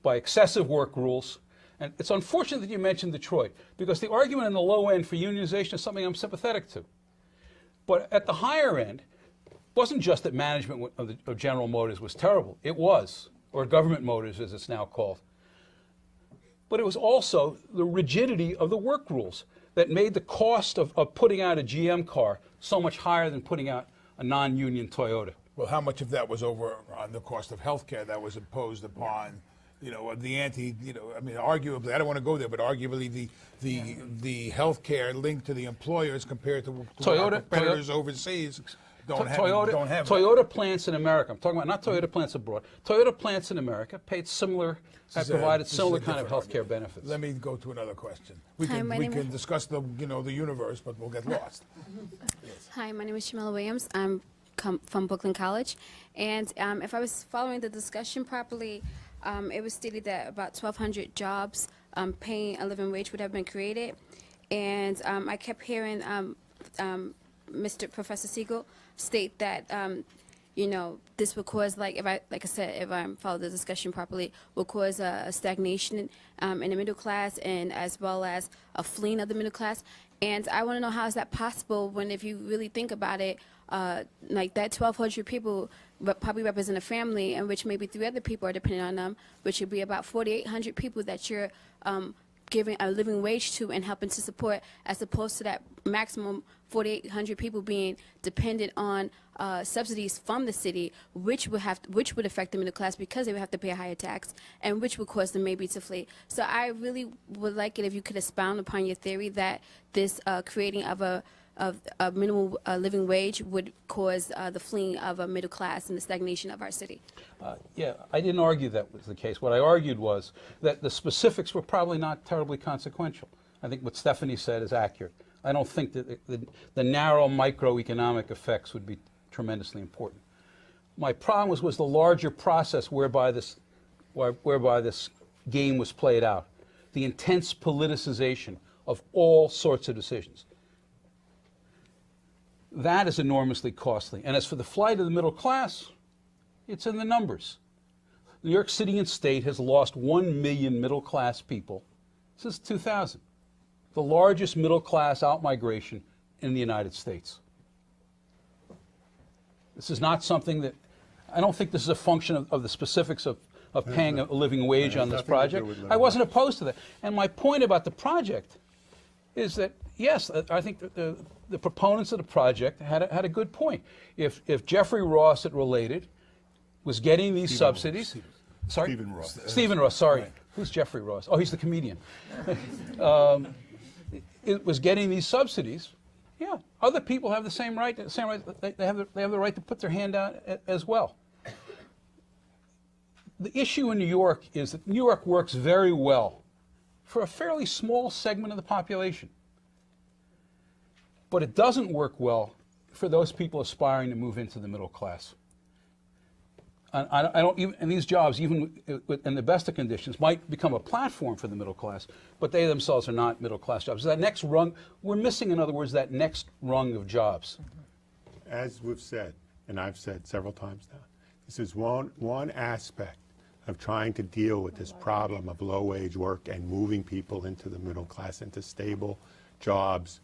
by excessive work rules. And it's unfortunate that you mentioned Detroit, because the argument in the low end for unionization is something I'm sympathetic to. But at the higher end, it wasn't just that management of General Motors was terrible. It was, or Government Motors as it's now called. But it was also the rigidity of the work rules that made the cost of putting out a GM car so much higher than putting out a non-union Toyota. Well, how much of that was over on the cost of health care that was imposed upon, arguably, I don't want to go there, but arguably the health care linked to the employers compared to our competitors overseas don't have. Toyota plants in America, I'm talking about not Toyota plants abroad, Toyota plants in America paid similar, have provided similar kind of health care benefits. Let me go to another question. We can discuss the universe, but we'll get lost. Yes. Hi, my name is Shamila Williams. I'm from Brooklyn College, and if I was following the discussion properly, it was stated that about 1,200 jobs paying a living wage would have been created, and I kept hearing Professor Siegel state that this would cause, if I follow the discussion properly, will cause a stagnation in the middle class, and as well as a fleeing of the middle class. And I want to know, how is that possible when, if you really think about it, like that 1,200 people probably represent a family in which maybe 3 other people are dependent on them, which would be about 4,800 people that you're giving a living wage to and helping to support, as opposed to that maximum 4,800 people being dependent on subsidies from the city, which would affect the middle class because they would have to pay a higher tax, and which would cause them maybe to flee. So I really would like it if you could expound upon your theory that this creating of a minimum living wage would cause the fleeing of a middle class and the stagnation of our city. Yeah, I didn't argue that was the case. What I argued was that the specifics were probably not terribly consequential. I think what Stephanie said is accurate. I don't think that the narrow microeconomic effects would be tremendously important. My problem was the larger process whereby this game was played out, the intense politicization of all sorts of decisions. That is enormously costly. And as for the flight of the middle class, it's in the numbers. New York City and state has lost 1 million middle-class people since 2000, the largest middle-class outmigration in the United States. This is not something that, I don't think this is a function of the specifics of paying a living wage on this project. I wasn't opposed to that. And my point about the project is that, yes, I think that the proponents of the project had a good point. If Jeffrey Ross at Related was getting these subsidies, sorry? Stephen Ross. Stephen Ross, sorry. Right. Who's Jeffrey Ross? Oh, he's the comedian. It was getting these subsidies. Yeah, other people have the same right. They have the right to put their hand out as well. The issue in New York is that New York works very well for a fairly small segment of the population, but it doesn't work well for those people aspiring to move into the middle class. I don't even, and these jobs, even in the best of conditions, might become a platform for the middle class, but they themselves are not middle class jobs. That next rung, we're missing, in other words, that next rung of jobs. As we've said, and I've said several times now, this is one aspect of trying to deal with this problem of low-wage work and moving people into the middle class, into stable jobs,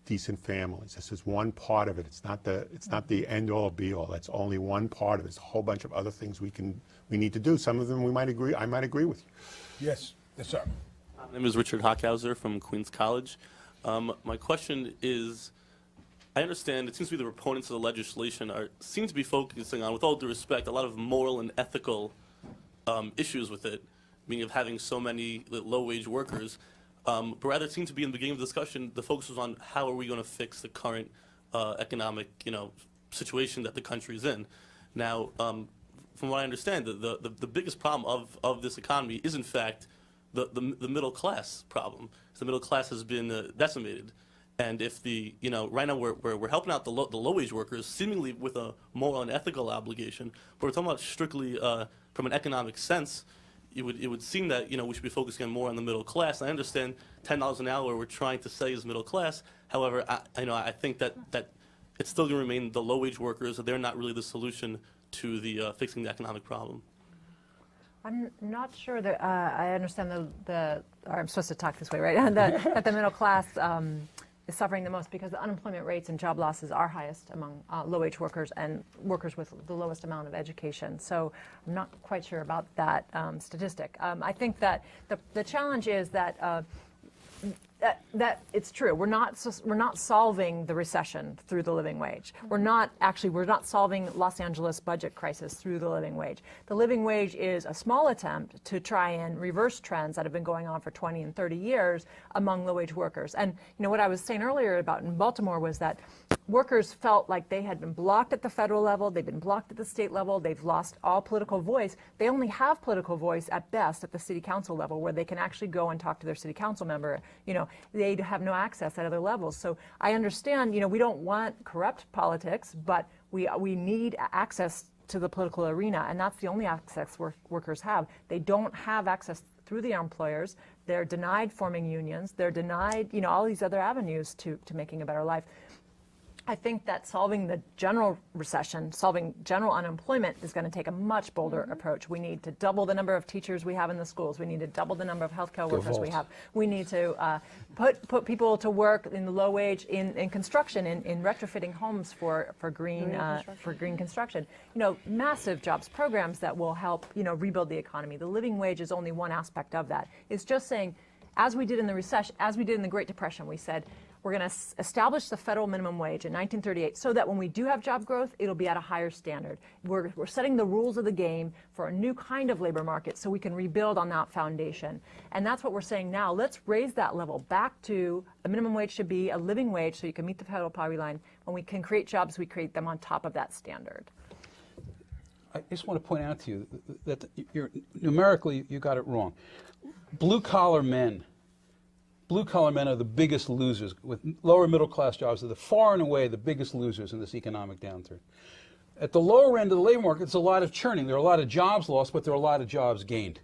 decent families. This is one part of it. It's not the end-all, be-all. That's only one part of it. There's a whole bunch of other things we need to do. Some of them I might agree with you. Yes, yes, sir. My name is Richard Hockhauser from Queens College. My question is, I understand it seems to be the proponents of the legislation seem to be focusing on, with all due respect, a lot of moral and ethical issues with it, meaning of having so many low-wage workers. But rather, it seemed to be in the beginning of the discussion, the focus was on how are we going to fix the current economic, situation that the country is in. Now, from what I understand, the biggest problem of this economy is, in fact, the middle class problem. The middle class has been decimated, and if right now we're helping out the low wage workers, seemingly with a moral and ethical obligation, but we're talking about strictly from an economic sense. It would seem that we should be focusing more on the middle class. I understand $10 an hour we're trying to say is middle class. However, I think that it's still going to remain the low wage workers. They're not really the solution to the fixing the economic problem. I'm not sure that I understand or I'm supposed to talk this way, right? that the middle class is suffering the most because the unemployment rates and job losses are highest among low-wage workers and workers with the lowest amount of education. So I'm not quite sure about that statistic. I think that the challenge is that that it's true. We're not solving the recession through the living wage. We're not solving Los Angeles budget crisis through the living wage. The living wage is a small attempt to try and reverse trends that have been going on for 20 and 30 years among low-wage workers. And what I was saying earlier about in Baltimore was that workers felt like they had been blocked at the federal level, they've been blocked at the state level, they've lost all political voice. They only have political voice at best at the city council level, where they can actually go and talk to their city council member. They have no access at other levels. So I understand, we don't want corrupt politics, but we need access to the political arena, and that's the only access workers have. They don't have access through their employers. They're denied forming unions. They're denied, all these other avenues to making a better life. I think that solving the general recession, solving general unemployment is going to take a much bolder approach. We need to double the number of teachers we have in the schools. We need to double the number of healthcare workers we have. We need to put people to work in the low wage in construction, in retrofitting homes for green construction. Massive jobs programs that will help rebuild the economy. The living wage is only one aspect of that. It's just saying, as we did in the recession, as we did in the Great Depression, we said, we're going to establish the federal minimum wage in 1938 so that when we do have job growth, it'll be at a higher standard. We're setting the rules of the game for a new kind of labor market so we can rebuild on that foundation. And that's what we're saying now. Let's raise that level back to a minimum wage should be a living wage so you can meet the federal poverty line. When we can create jobs, we create them on top of that standard. I just want to point out to you that numerically you got it wrong. Blue-collar men are the biggest losers. With lower middle-class jobs, they're far and away the biggest losers in this economic downturn. At the lower end of the labor market, it's a lot of churning. There are a lot of jobs lost, but there are a lot of jobs gained.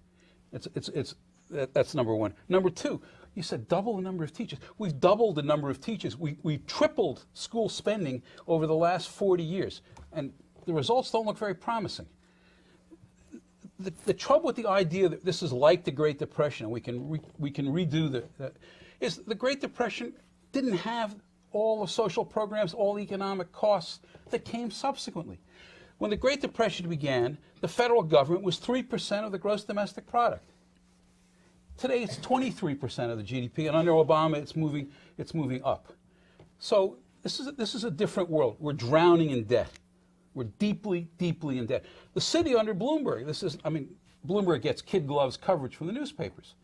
That's number one. Number two, you said double the number of teachers. We've doubled the number of teachers. We've tripled school spending over the last 40 years. And the results don't look very promising. The trouble with the idea that this is like the Great Depression and we can redo is the Great Depression didn't have all the social programs, all the economic costs that came subsequently. When the Great Depression began, the federal government was 3% of the gross domestic product. Today it's 23% of the GDP, and under Obama it's moving up. So this is a different world. We're drowning in debt. We're deeply, deeply in debt. The city under Bloomberg, Bloomberg gets kid gloves coverage from the newspapers.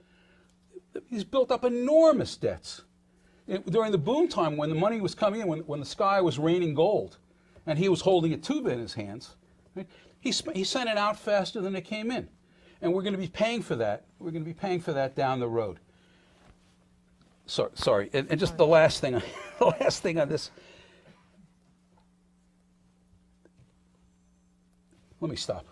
He's built up enormous debts. During the boom time, when the money was coming in, when the sky was raining gold, and he was holding a tube in his hands, right, he sent it out faster than it came in. And we're going to be paying for that. We're going to be paying for that down the road. Sorry. And just the last thing on this. Let me stop.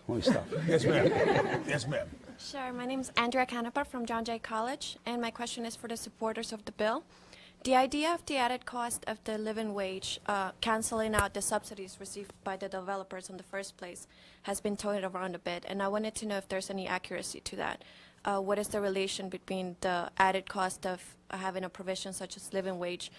Yes, ma'am. Yes, ma'am. Sure. My name is Andrea Canepa from John Jay College, and my question is for the supporters of the bill. The idea of the added cost of the living wage, canceling out the subsidies received by the developers in the first place, has been toyed around a bit, and I wanted to know if there's any accuracy to that. What is the relation between the added cost of having a provision such as living wage?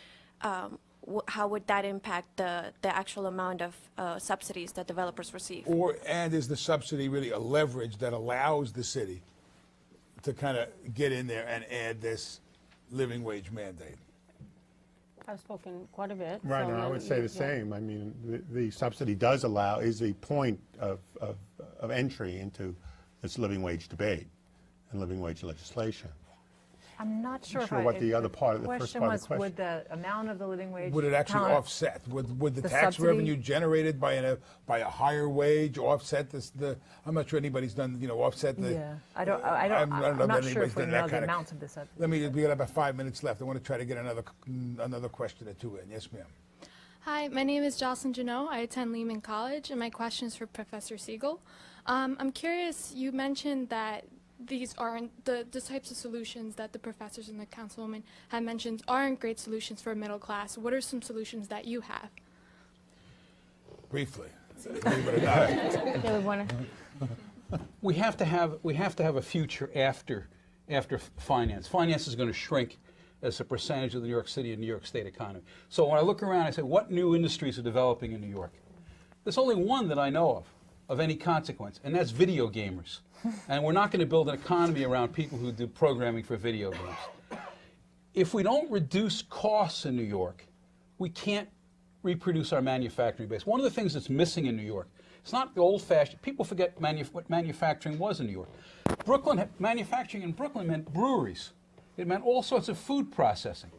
How would that impact the actual amount of subsidies that developers receive? And is the subsidy really a leverage that allows the city to kind of get in there and add this living wage mandate? I've spoken quite a bit. Right, and I would say the same. I mean, the subsidy is a point of entry into this living wage debate and living wage legislation. I'm not sure, what the other part of the first part of the question. Would the amount of the living wage Would it actually offset? Would the tax subsidy? revenue generated by a higher wage offset I'm not sure anybody's done offset the. Yeah, I'm not sure if we know the amounts of the subsidy. We got about 5 minutes left. I want to try to get another question or two in. Yes, ma'am. Hi, my name is Jocelyn Janot. I attend Lehman College, and my question is for Professor Siegel. I'm curious, you mentioned that these aren't the types of solutions that the professors and the councilwoman have mentioned aren't great solutions for a middle class. What are some solutions that you have? Briefly. We have to have a future after finance. Finance is going to shrink as a percentage of the New York City and New York State economy. So when I look around, I say, what new industries are developing in New York? There's only one that I know of any consequence, and that's video gamers. And we're not going to build an economy around people who do programming for video games. If we don't reduce costs in New York, we can't reproduce our manufacturing base. One of the things that's missing in New York, it's not the old-fashioned, people forget what manufacturing was in New York. Manufacturing in Brooklyn meant breweries. It meant all sorts of food processing.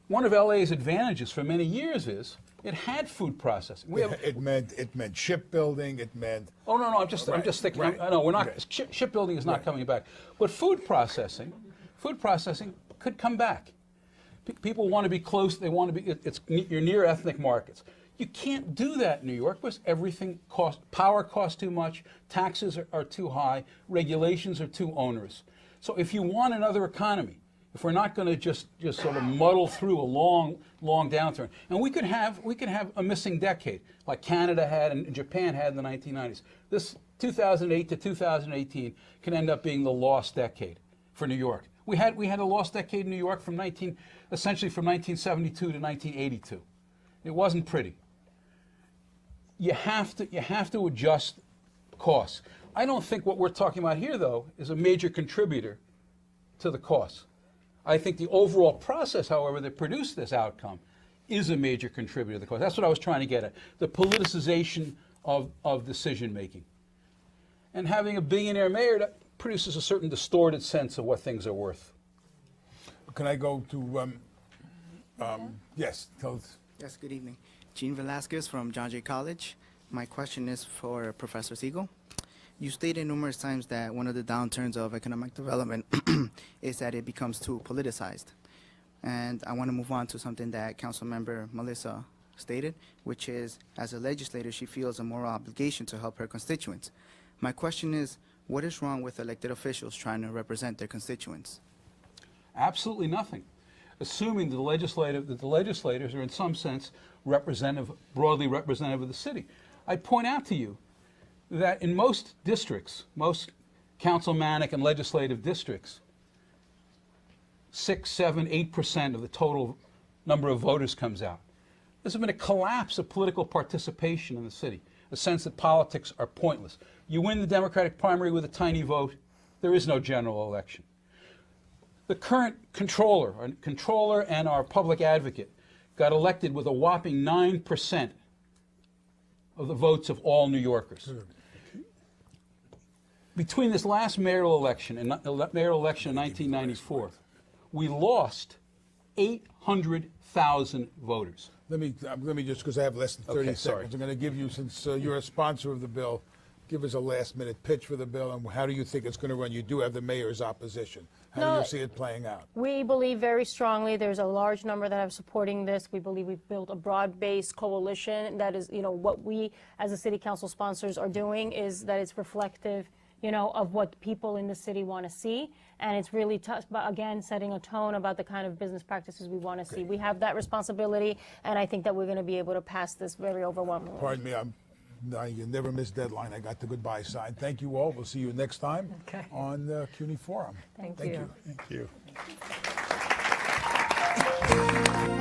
One of LA's advantages for many years is it had food processing. It meant shipbuilding. It meant. Oh no, I'm just thinking. Right. No, we're not. Okay. Shipbuilding is not coming back. But food processing could come back. People want to be close. They want to be. You're near ethnic markets. You can't do that in New York because everything costs. Power costs too much. Taxes are too high. Regulations are too onerous. So if you want another economy, if we're not going to just sort of muddle through a long downturn, and we could have a missing decade like Canada had and Japan had in the 1990s. This 2008 to 2018 can end up being the lost decade for New York. We had a lost decade in New York essentially from 1972 to 1982. It wasn't pretty. You have to adjust costs. I don't think what we're talking about here, though, is a major contributor to the costs. I think the overall process, however, that produced this outcome is a major contributor to the cost. That's what I was trying to get at, the politicization of decision making. And having a billionaire mayor, that produces a certain distorted sense of what things are worth. Can I go to, yes, tell us. Yes, good evening. Gene Velasquez from John Jay College. My question is for Professor Siegel. You stated numerous times that one of the downturns of economic development is that it becomes too politicized. And I want to move on to something that Councilmember Melissa stated, which is, as a legislator, she feels a moral obligation to help her constituents. My question is, what is wrong with elected officials trying to represent their constituents? Absolutely nothing. Assuming the legislators are in some sense broadly representative of the city. I point out to you that in most districts, most councilmanic and legislative districts, 6, 7, 8% of the total number of voters comes out. There's been a collapse of political participation in the city, a sense that politics are pointless. You win the Democratic primary with a tiny vote, there is no general election. The current controller and our public advocate got elected with a whopping 9% of the votes of all New Yorkers. Between this last mayoral election and mayoral election in 1994, we lost 800,000 voters. Let me just, because I have less than 30 Okay, seconds, sorry. I'm going to give you, since you're a sponsor of the bill, give us a last-minute pitch for the bill, and how do you think it's going to run? You do have the mayor's opposition. How do No, you see it playing out? We believe very strongly there's a large number that are supporting this. We believe we've built a broad-based coalition that is, what we as a city council sponsors are doing is that it's reflective, of what people in the city want to see. And it's really, again, setting a tone about the kind of business practices we want to see. We have that responsibility, and I think that we're going to be able to pass this very overwhelmingly. Pardon me, you never miss deadline. I got the goodbye sign. Thank you all. We'll see you next time on CUNY Forum. Thank you. Thank you.